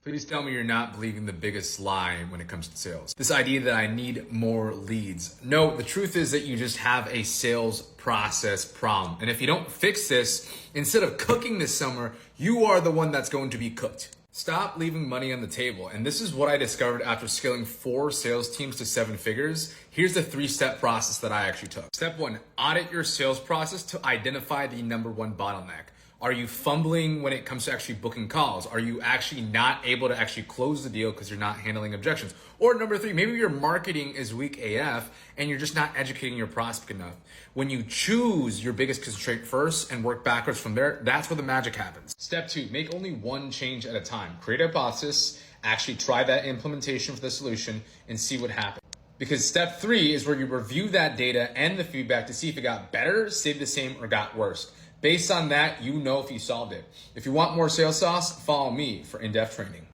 Please tell me you're not believing the biggest lie when it comes to sales. This idea that I need more leads. No, the truth is that you just have a sales process problem. And if you don't fix this, instead of cooking this summer, you are the one that's going to be cooked. Stop leaving money on the table. And this is what I discovered after scaling 4 sales teams to 7 figures. Here's the 3-step process that I actually took. Step 1, audit your sales process to identify the number 1 bottleneck. Are you fumbling when it comes to actually booking calls? Are you actually not able to actually close the deal because you're not handling objections? Or number 3, maybe your marketing is weak AF and you're just not educating your prospect enough. When you choose your biggest constraint first and work backwards from there, that's where the magic happens. Step 2, make only one change at a time. Create a hypothesis, actually try that implementation for the solution and see what happens. Because step 3 is where you review that data and the feedback to see if it got better, stayed the same, or got worse. Based on that, you know if you solved it. If you want more sales sauce, follow me for in-depth training.